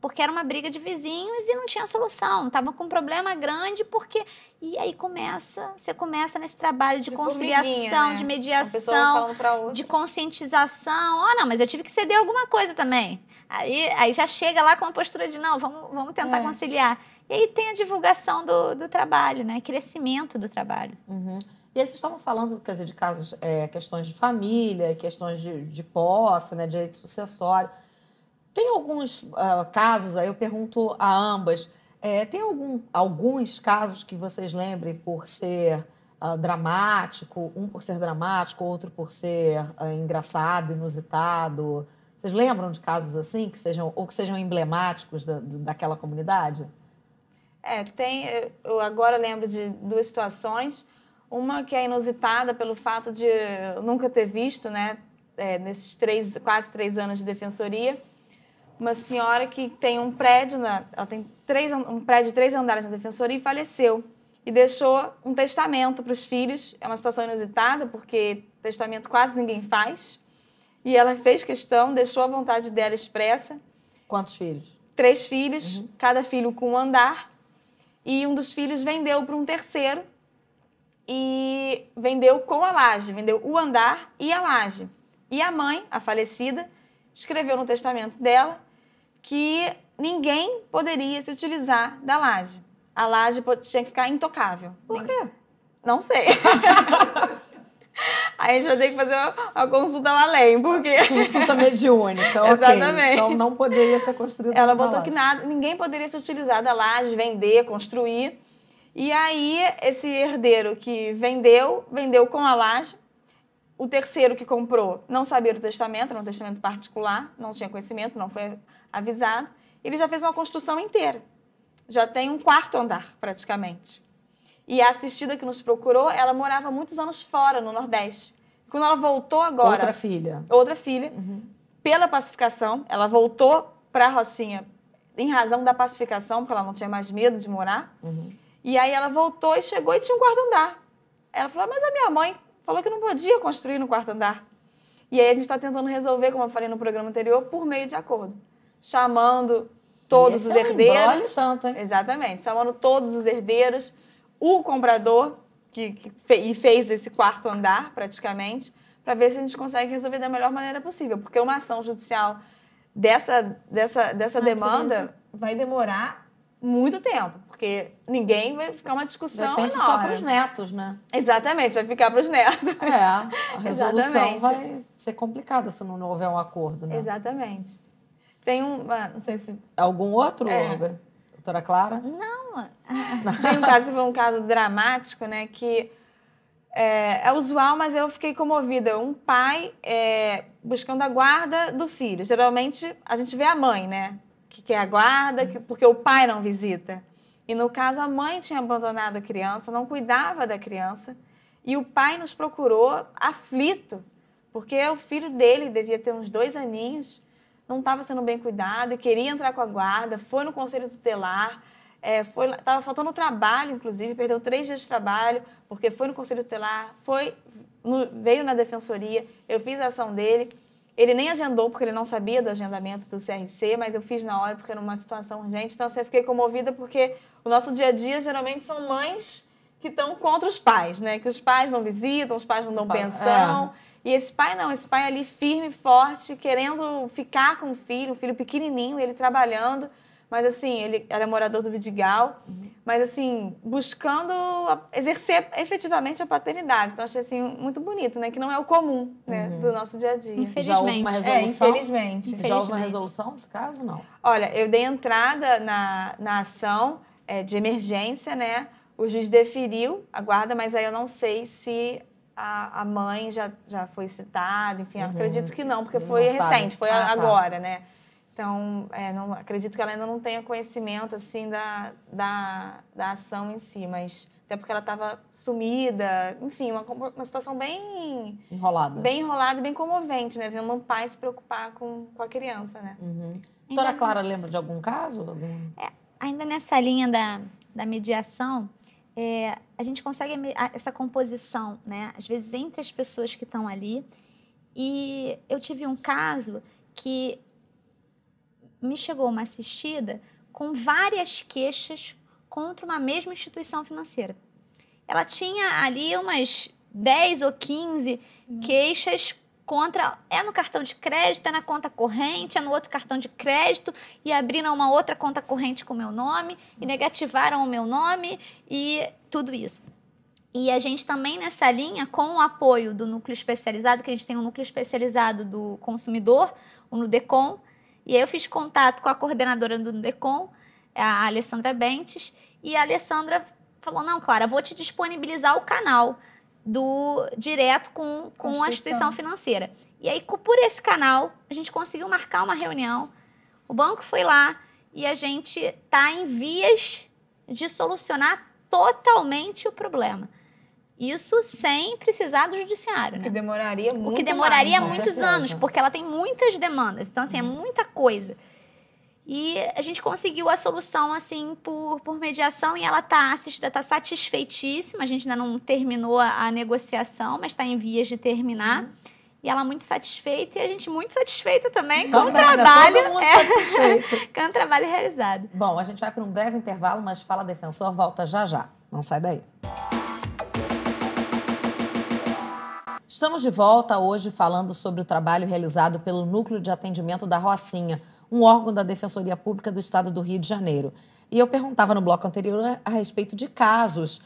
[SPEAKER 2] Porque era uma briga de vizinhos e não tinha solução. Estava com um problema grande E aí você começa nesse trabalho de conciliação,
[SPEAKER 3] né?
[SPEAKER 2] de mediação, de conscientização. Não, mas eu tive que ceder alguma coisa também. Aí já chega lá com uma postura de, não, vamos tentar conciliar. E aí tem a divulgação do trabalho, né? Crescimento do trabalho.
[SPEAKER 1] E aí vocês estavam falando, quer dizer, de casos, questões de família, questões de posse, né? Direito sucessório. Tem alguns casos, aí eu pergunto a ambas, tem alguns casos que vocês lembrem por ser dramático, um por ser dramático, outro por ser engraçado, inusitado? Vocês lembram de casos assim, que sejam emblemáticos daquela comunidade?
[SPEAKER 3] Eu agora lembro de duas situações. Uma que é inusitada pelo fato de eu nunca ter visto, né, nesses quase 3 anos de defensoria, uma senhora que tem um prédio, ela tem um prédio de 3 andares na defensoria e faleceu. E deixou um testamento para os filhos. É uma situação inusitada, porque testamento quase ninguém faz. E ela fez questão, deixou a vontade dela expressa.
[SPEAKER 1] Quantos filhos?
[SPEAKER 3] 3 filhos, cada filho com um andar. E um dos filhos vendeu para um terceiro e vendeu com a laje, vendeu o andar e a laje. E a mãe, a falecida, escreveu no testamento dela que ninguém poderia se utilizar da laje. A laje tinha que ficar intocável.
[SPEAKER 1] Por quê?
[SPEAKER 3] Não sei. Aí a gente vai ter que fazer uma consulta ao além, porque...
[SPEAKER 1] Consulta mediúnica, ok.
[SPEAKER 3] Exatamente.
[SPEAKER 1] Então não poderia ser construído.
[SPEAKER 3] Ela botou que ninguém poderia se utilizar da laje, vender, construir. E aí esse herdeiro que vendeu com a laje. O terceiro que comprou não sabia do testamento, era um testamento particular, não tinha conhecimento, não foi avisado. Ele já fez uma construção inteira. Já tem um 4º andar, praticamente. E a assistida que nos procurou, ela morava muitos anos fora, no Nordeste. Quando ela voltou agora... Outra filha. Pela pacificação, ela voltou para a Rocinha em razão da pacificação, porque ela não tinha mais medo de morar. E aí ela voltou e chegou e tinha um 4º andar. Ela falou, mas a minha mãe falou que não podia construir no 4º andar. E aí a gente está tentando resolver, como eu falei no programa anterior, por meio de acordo. Chamando todos os herdeiros.
[SPEAKER 1] Tanto, hein?
[SPEAKER 3] Exatamente. Chamando todos os herdeiros, o comprador, que fez esse 4º andar, praticamente, para ver se a gente consegue resolver da melhor maneira possível. Porque uma ação judicial dessa demanda vai demorar muito tempo, porque ninguém vai ficar uma discussão
[SPEAKER 1] Depende
[SPEAKER 3] enorme.
[SPEAKER 1] só para os netos, né?
[SPEAKER 3] Exatamente, vai ficar para os netos.
[SPEAKER 1] A resolução
[SPEAKER 3] Exatamente.
[SPEAKER 1] vai ser complicada se não houver um acordo, né?
[SPEAKER 3] Exatamente. Tem não sei se...
[SPEAKER 1] Algum outro, Olga? Doutora Clara?
[SPEAKER 2] Não.
[SPEAKER 3] Tem um caso dramático, né, que é usual, mas eu fiquei comovida. Um pai buscando a guarda do filho. Geralmente, a gente vê a mãe, né, que quer a guarda, porque o pai não visita. E, no caso, a mãe tinha abandonado a criança, não cuidava da criança, e o pai nos procurou aflito, porque o filho dele devia ter uns 2 aninhos, não estava sendo bem cuidado e queria entrar com a guarda, foi no conselho tutelar, estava faltando trabalho, inclusive, perdeu 3 dias de trabalho, porque foi no conselho tutelar, veio na defensoria, eu fiz a ação dele, ele nem agendou, porque ele não sabia do agendamento do CRC, mas eu fiz na hora, porque era uma situação urgente, então assim, eu fiquei comovida, porque o nosso dia a dia, geralmente, são mães que estão contra os pais, né? Que os pais não visitam, os pais não dão pensão. E esse pai não, esse pai ali firme, forte, querendo ficar com o filho, um filho pequenininho, ele trabalhando, mas assim, ele era morador do Vidigal, mas assim, buscando exercer efetivamente a paternidade. Então, achei assim, muito bonito, né? Que não é o comum, né, do nosso dia a dia.
[SPEAKER 2] Infelizmente.
[SPEAKER 1] Já houve uma resolução?
[SPEAKER 3] Infelizmente.
[SPEAKER 1] Já houve uma resolução desse caso, não?
[SPEAKER 3] Olha, eu dei entrada na ação de emergência, né? O juiz deferiu a guarda, mas aí eu não sei se a mãe já foi citada, enfim, acredito que não, porque foi recente, foi agora, né? Então, não, acredito que ela ainda não tenha conhecimento, assim, da ação em si, mas até porque ela estava sumida, enfim, uma situação bem...
[SPEAKER 1] Enrolada.
[SPEAKER 3] Bem enrolada e bem comovente, né? Vendo um pai se preocupar com a criança, né?
[SPEAKER 1] Doutora Clara, lembra de algum caso?
[SPEAKER 2] Ainda nessa linha da mediação, a gente consegue essa composição, né? Às vezes, entre as pessoas que estão ali. E eu tive um caso que me chegou uma assistida com várias queixas contra uma mesma instituição financeira. Ela tinha ali umas 10 ou 15 queixas contra... no cartão de crédito, na conta corrente, no outro cartão de crédito, e abriram uma outra conta corrente com o meu nome, e negativaram o meu nome, e tudo isso. E a gente também, nessa linha, com o apoio do núcleo especializado, que a gente tem um núcleo especializado do consumidor, o Nudecom, e aí eu fiz contato com a coordenadora do Nudecom, a Alessandra Bentes, e a Alessandra falou, não, Clara, vou te disponibilizar o canal direto com a instituição financeira. E aí, por esse canal, a gente conseguiu marcar uma reunião, o banco foi lá e a gente está em vias de solucionar totalmente o problema. Isso sem precisar do judiciário, né?
[SPEAKER 3] O que demoraria muito
[SPEAKER 2] O que demoraria
[SPEAKER 3] mais,
[SPEAKER 2] muitos anos, porque ela tem muitas demandas. Então, assim, é muita coisa. E a gente conseguiu a solução, assim, por mediação, e ela assistida está satisfeitíssima. A gente ainda não terminou a negociação, mas está em vias de terminar. E ela muito satisfeita, e a gente muito satisfeita também com o trabalho.
[SPEAKER 1] Todo mundo satisfeito.
[SPEAKER 2] Com o trabalho realizado.
[SPEAKER 1] Bom, a gente vai para um breve intervalo, mas Fala Defensor volta já já. Não sai daí. Estamos de volta hoje falando sobre o trabalho realizado pelo Núcleo de Atendimento da Rocinha, um órgão da Defensoria Pública do Estado do Rio de Janeiro. E eu perguntava no bloco anterior a respeito de casos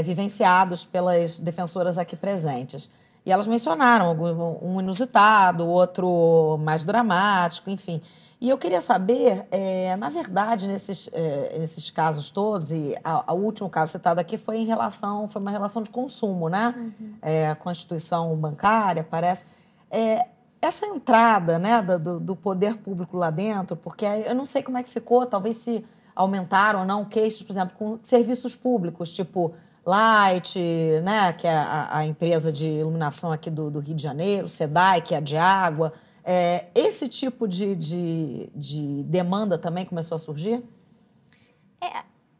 [SPEAKER 1] vivenciados pelas defensoras aqui presentes. E elas mencionaram um inusitado, outro mais dramático, enfim. E eu queria saber, na verdade, nesses casos todos, e o último caso citado aqui foi uma relação de consumo, né? Com a instituição bancária, parece. Essa entrada, né, do poder público lá dentro, porque eu não sei como é que ficou, talvez se aumentaram ou não queixas, por exemplo, com serviços públicos, tipo Light, né, que é a empresa de iluminação aqui do Rio de Janeiro, SEDAI, que é a de água. Esse tipo de demanda também começou a surgir?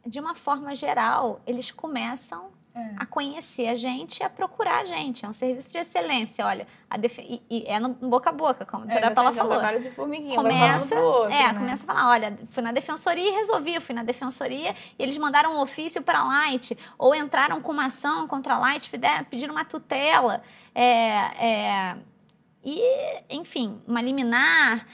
[SPEAKER 2] De uma forma geral, eles começam a conhecer a gente e a procurar a gente. É um serviço de excelência, olha. No boca a boca, como a doutora Paula falou.
[SPEAKER 3] É um trabalho de formiguinha,
[SPEAKER 2] começa
[SPEAKER 3] né?
[SPEAKER 2] Começa a falar, olha, fui na defensoria e resolvi. Fui na defensoria e eles mandaram um ofício para a Light, ou entraram com uma ação contra a Light, pediram uma tutela. E, enfim, uma liminar.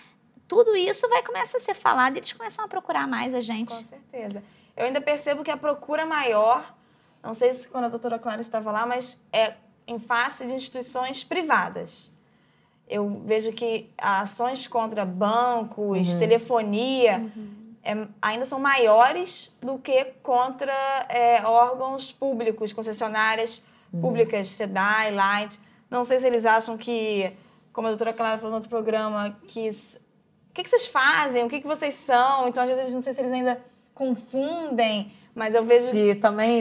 [SPEAKER 2] tudo isso vai começar a ser falado e eles começam a procurar mais a gente.
[SPEAKER 3] Com certeza. Eu ainda percebo que a procura maior, não sei se quando a doutora Clara estava lá, mas é em face de instituições privadas. Eu vejo que ações contra bancos, telefonia, ainda são maiores do que contra órgãos públicos, concessionárias públicas, SEDAI, Light. Não sei se eles acham que, como a doutora Clara falou no outro programa, que o que vocês fazem, o que vocês são. Então, às vezes, não sei se eles ainda confundem, mas eu vejo...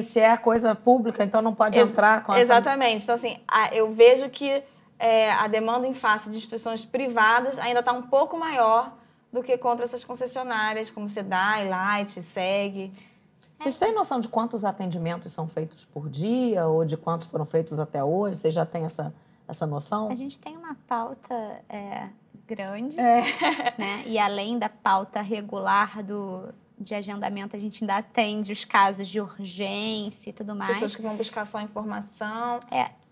[SPEAKER 1] Se é coisa pública, então não pode entrar com essa...
[SPEAKER 3] Exatamente. Então, assim, eu vejo que a demanda em face de instituições privadas ainda está um pouco maior do que contra essas concessionárias, como SEDAI, Light, SEG.
[SPEAKER 1] Vocês têm noção de quantos atendimentos são feitos por dia ou de quantos foram feitos até hoje? Vocês já têm essa noção?
[SPEAKER 2] A gente tem uma pauta grande, né? E além da pauta regular de agendamento, a gente ainda atende os casos de urgência e tudo mais.
[SPEAKER 3] Pessoas que vão buscar só informação.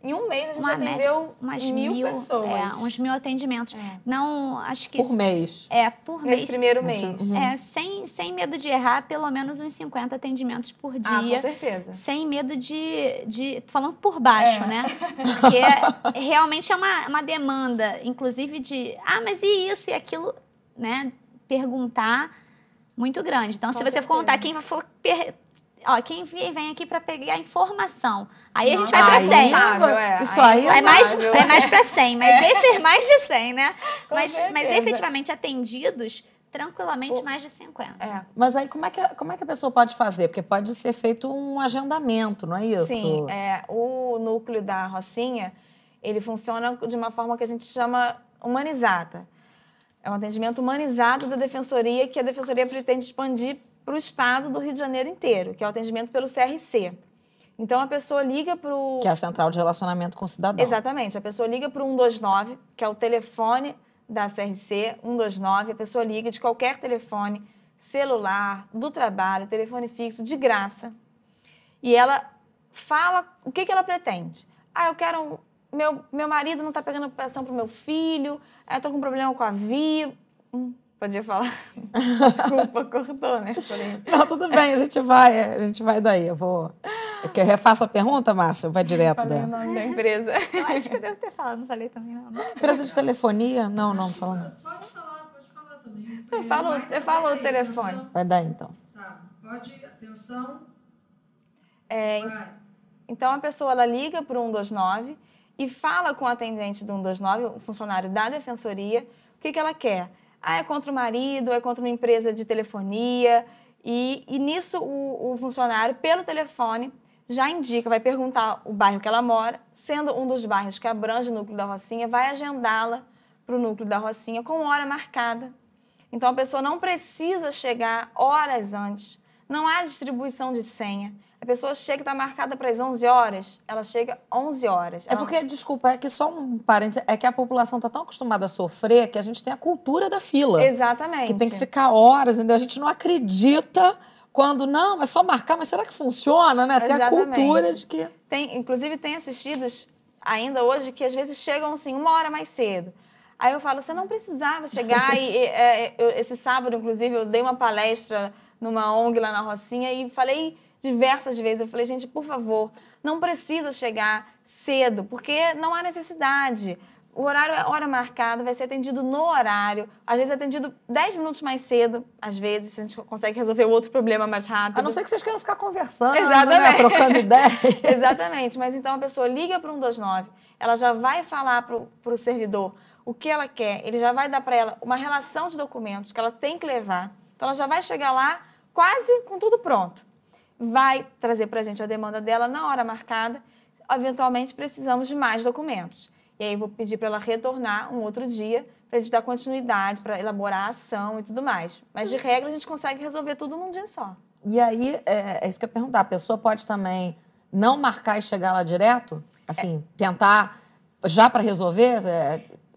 [SPEAKER 3] Em um mês a gente atendeu
[SPEAKER 2] umas
[SPEAKER 3] 1.000 pessoas.
[SPEAKER 2] Uns 1.000 atendimentos. Não, acho que...
[SPEAKER 1] Por mês?
[SPEAKER 2] Por mês.
[SPEAKER 3] Nesse primeiro mês.
[SPEAKER 2] Sem medo de errar, pelo menos uns 50 atendimentos por dia.
[SPEAKER 3] Com certeza.
[SPEAKER 2] Sem medo de falando por baixo, né? Porque realmente é uma demanda, inclusive de... mas e isso e aquilo, né? Perguntar muito grande. Então, se você for contar quem for... quem vem aqui para pegar informação. Aí a gente vai para 100.
[SPEAKER 1] Isso aí
[SPEAKER 2] é mais para 100, mas mais de 100, né? Mas efetivamente atendidos, tranquilamente mais de 50.
[SPEAKER 1] Mas aí como é que a pessoa pode fazer? Porque pode ser feito um agendamento, não é isso?
[SPEAKER 3] Sim. O núcleo da Rocinha, ele funciona de uma forma que a gente chama humanizada. É um atendimento humanizado da Defensoria, que a Defensoria pretende expandir para o estado do Rio de Janeiro inteiro, que é o atendimento pelo CRC. Então, a pessoa liga para o...
[SPEAKER 1] Que é a Central de Relacionamento com o Cidadão.
[SPEAKER 3] Exatamente. A pessoa liga para o 129, que é o telefone da CRC, 129. A pessoa liga de qualquer telefone, celular, do trabalho, telefone fixo, de graça. E ela fala o que ela pretende. Eu quero... Meu marido não está pegando pensão para o meu filho, eu estou com um problema com a Via... Podia falar? Desculpa, cortou, né?
[SPEAKER 1] Não, tudo bem, a gente vai daí. Eu refaço a pergunta, Márcia? Vai direto
[SPEAKER 3] dela. Falei o nome da empresa.
[SPEAKER 2] Eu acho que eu devo ter falado, não falei também, não.
[SPEAKER 1] Empresa de telefonia? Não falando.
[SPEAKER 4] Pode falar também.
[SPEAKER 3] Eu falo o telefone.
[SPEAKER 4] Atenção.
[SPEAKER 1] Vai dar, então.
[SPEAKER 4] Tá, pode, atenção.
[SPEAKER 3] Então, a pessoa ela liga para o 129 e fala com o atendente do 129, o funcionário da Defensoria, o que ela quer. É contra o marido, é contra uma empresa de telefonia. E nisso, o funcionário, pelo telefone, já indica, vai perguntar o bairro que ela mora, sendo um dos bairros que abrange o núcleo da Rocinha, vai agendá-la para o núcleo da Rocinha com hora marcada. Então, a pessoa não precisa chegar horas antes. Não há distribuição de senha. A pessoa chega, está marcada para as 11 horas, ela chega 11 horas.
[SPEAKER 1] Porque, desculpa, é que só um parênteses, é que a população está tão acostumada a sofrer que a gente tem a cultura da fila.
[SPEAKER 3] Exatamente.
[SPEAKER 1] Que tem que ficar horas, entendeu? A gente não acredita quando, não, é só marcar, mas será que funciona, né? Tem a cultura de que...
[SPEAKER 3] Inclusive, tem assistidos ainda hoje que às vezes chegam, assim, 1 hora mais cedo. Aí eu falo, você não precisava chegar. Esse sábado, inclusive, eu dei uma palestra numa ONG lá na Rocinha e falei... diversas vezes. Eu falei, gente, por favor, não precisa chegar cedo, porque não há necessidade. O horário é hora marcada, vai ser atendido no horário. Às vezes é atendido 10 minutos mais cedo. Às vezes a gente consegue resolver o outro problema mais rápido.
[SPEAKER 1] A não ser que vocês queiram ficar conversando,
[SPEAKER 3] exatamente,
[SPEAKER 1] né? Trocando ideia.
[SPEAKER 3] Exatamente. Mas então a pessoa liga para o 129, ela já vai falar para o servidor o que ela quer. Ele já vai dar para ela uma relação de documentos que ela tem que levar. Então ela já vai chegar lá quase com tudo pronto. Vai trazer para a gente a demanda dela na hora marcada. Eventualmente, precisamos de mais documentos. E aí, eu vou pedir para ela retornar um outro dia para a gente dar continuidade, para elaborar a ação e tudo mais. Mas, de regra, a gente consegue resolver tudo num dia só.
[SPEAKER 1] E aí, é isso que eu ia perguntar. A pessoa pode também não marcar e chegar lá direto? Assim, tentar já para resolver?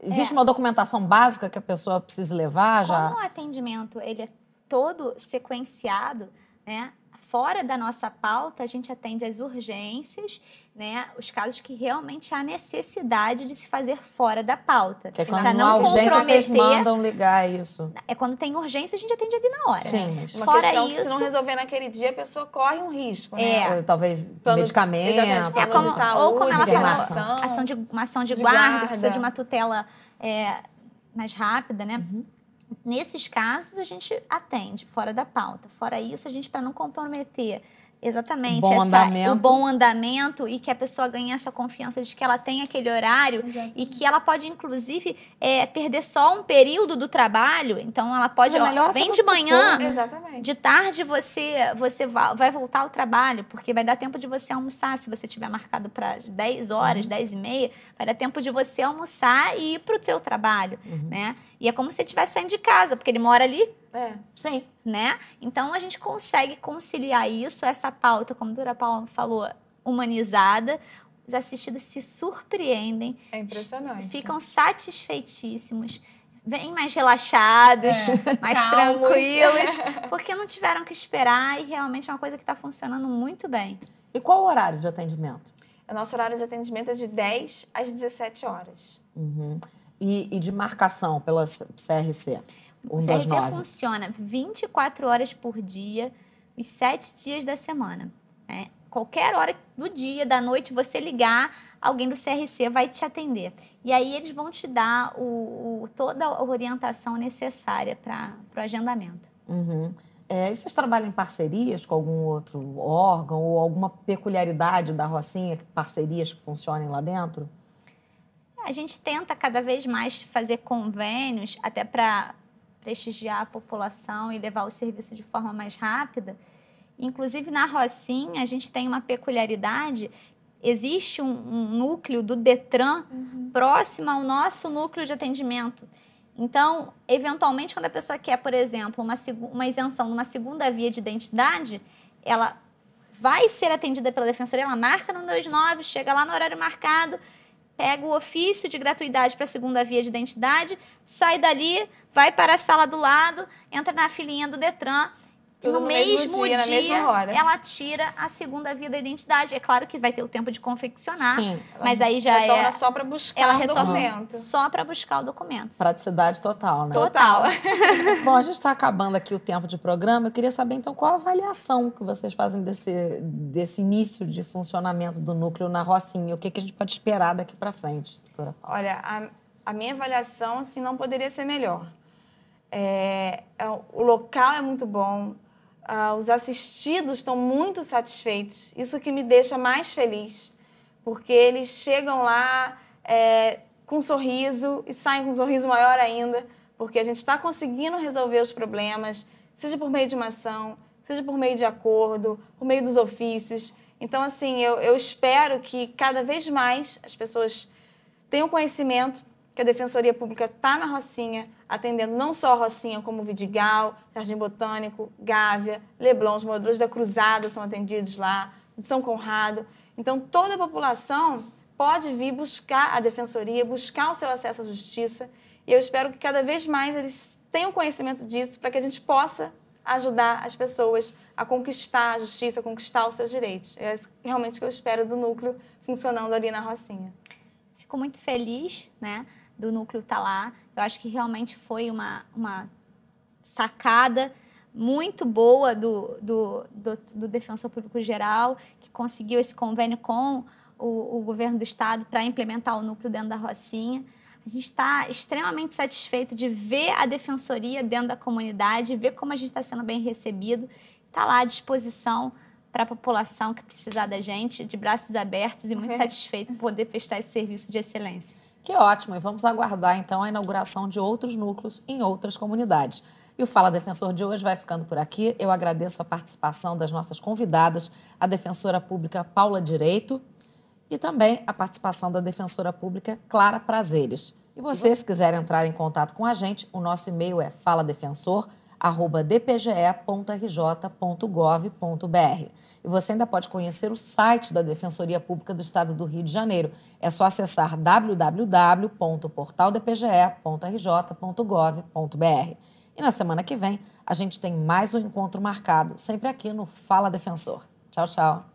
[SPEAKER 1] Existe uma documentação básica que a pessoa precisa levar?
[SPEAKER 2] Como o atendimento ele é todo sequenciado, né? fora da nossa pauta, a gente atende as urgências, né? Os casos que realmente há necessidade de se fazer fora da pauta.
[SPEAKER 1] Que é quando
[SPEAKER 2] Pra
[SPEAKER 1] não há urgência, vocês mandam ligar isso.
[SPEAKER 2] É quando tem urgência, a gente atende ali na hora.
[SPEAKER 1] Sim, mas
[SPEAKER 3] Uma
[SPEAKER 2] Fora
[SPEAKER 3] questão que
[SPEAKER 2] isso,
[SPEAKER 3] se não resolver naquele dia, a pessoa corre um risco, né?
[SPEAKER 1] talvez
[SPEAKER 3] Plano-
[SPEAKER 1] medicamento.
[SPEAKER 3] exatamente, plano
[SPEAKER 2] como,
[SPEAKER 3] de saúde,
[SPEAKER 2] ou como ela falou,
[SPEAKER 3] internação,
[SPEAKER 2] uma ação de
[SPEAKER 3] de
[SPEAKER 2] guarda,
[SPEAKER 3] guarda.
[SPEAKER 2] precisa de uma tutela mais rápida, né? Nesses casos, a gente atende fora da pauta. Fora isso, a gente, para não comprometer exatamente o bom andamento e que a pessoa ganhe essa confiança de que ela tem aquele horário e que ela pode, inclusive, perder só um período do trabalho. Então, ela pode... vem de manhã,
[SPEAKER 3] Exatamente.
[SPEAKER 2] de tarde você vai voltar ao trabalho, porque vai dar tempo de você almoçar. Se você tiver marcado para 10 horas, 10h30, vai dar tempo de você almoçar e ir para o seu trabalho, né? E é como se ele estivesse saindo de casa, porque ele mora ali.
[SPEAKER 1] Sim.
[SPEAKER 2] Né? Então, a gente consegue conciliar isso, essa pauta, como a doutora Paula falou, humanizada. Os assistidos se surpreendem.
[SPEAKER 3] É impressionante.
[SPEAKER 2] Ficam satisfeitíssimos. Vêm mais relaxados, mais
[SPEAKER 3] calmos.
[SPEAKER 2] tranquilos, porque não tiveram que esperar e realmente é uma coisa que está funcionando muito bem.
[SPEAKER 1] E qual o horário de atendimento?
[SPEAKER 3] O nosso horário de atendimento é de 10 às 17 horas.
[SPEAKER 1] E de marcação pela CRC?
[SPEAKER 2] O CRC funciona 24 horas por dia, os 7 dias da semana. Né? Qualquer hora do dia, da noite, você ligar, alguém do CRC vai te atender. E aí eles vão te dar toda a orientação necessária para o agendamento.
[SPEAKER 1] E vocês trabalham em parcerias com algum outro órgão ou alguma peculiaridade da Rocinha, parcerias que funcionem lá dentro?
[SPEAKER 2] A gente tenta cada vez mais fazer convênios, até para prestigiar a população e levar o serviço de forma mais rápida. Inclusive, na Rocinha, a gente tem uma peculiaridade. Existe um núcleo do Detran próximo ao nosso núcleo de atendimento. Então, eventualmente, quando a pessoa quer, por exemplo, uma isenção numa segunda via de identidade, ela vai ser atendida pela Defensoria, ela marca no 29, chega lá no horário marcado, pega o ofício de gratuidade para a segunda via de identidade, sai dali, vai para a sala do lado, entra na filinha do Detran.
[SPEAKER 3] Tudo
[SPEAKER 2] no mesmo dia,
[SPEAKER 3] na mesma hora.
[SPEAKER 2] ela tira a segunda via da identidade. É claro que vai ter o tempo de confeccionar,
[SPEAKER 1] Sim,
[SPEAKER 2] mas aí já
[SPEAKER 3] retorna só para buscar o documento.
[SPEAKER 2] Só para buscar o documento.
[SPEAKER 1] Praticidade total, né?
[SPEAKER 2] Total.
[SPEAKER 1] Bom, a gente está acabando aqui o tempo de programa. Eu queria saber, então, qual a avaliação que vocês fazem desse início de funcionamento do núcleo na Rocinha? O que a gente pode esperar daqui para frente, doutora Paula?
[SPEAKER 3] Olha, a minha avaliação, assim, não poderia ser melhor. O local é muito bom. Os assistidos estão muito satisfeitos. Isso que me deixa mais feliz, porque eles chegam lá com um sorriso e saem com um sorriso maior ainda, porque a gente está conseguindo resolver os problemas, seja por meio de uma ação, seja por meio de acordo, por meio dos ofícios. Então, assim, eu espero que cada vez mais as pessoas tenham conhecimento que a Defensoria Pública está na Rocinha, atendendo não só a Rocinha, como Vidigal, Jardim Botânico, Gávea, Leblon, os moradores da Cruzada são atendidos lá, de São Conrado. Então, toda a população pode vir buscar a Defensoria, buscar o seu acesso à justiça, e eu espero que cada vez mais eles tenham conhecimento disso, para que a gente possa ajudar as pessoas a conquistar a justiça, a conquistar os seus direitos. É realmente o que eu espero do núcleo funcionando ali na Rocinha.
[SPEAKER 2] Fico muito feliz, né, do núcleo estar lá. Eu acho que realmente foi uma sacada muito boa do Defensor Público Geral, que conseguiu esse convênio com o governo do estado para implementar o núcleo dentro da Rocinha. A gente está extremamente satisfeito de ver a Defensoria dentro da comunidade, ver como a gente está sendo bem recebido. Está lá à disposição para a população que precisar da gente, de braços abertos e muito satisfeito por poder prestar esse serviço de excelência.
[SPEAKER 1] Que ótimo! E vamos aguardar, então, a inauguração de outros núcleos em outras comunidades. E o Fala Defensor de hoje vai ficando por aqui. Eu agradeço a participação das nossas convidadas, a defensora pública Paula Direito e também a participação da defensora pública Clara Prazeres. E você, se quiser entrar em contato com a gente, o nosso e-mail é faladefensor@dpge.rj.gov.br. E você ainda pode conhecer o site da Defensoria Pública do Estado do Rio de Janeiro. É só acessar www.portaldpge.rj.gov.br. E na semana que vem, a gente tem mais um encontro marcado, sempre aqui no Fala Defensor. Tchau, tchau.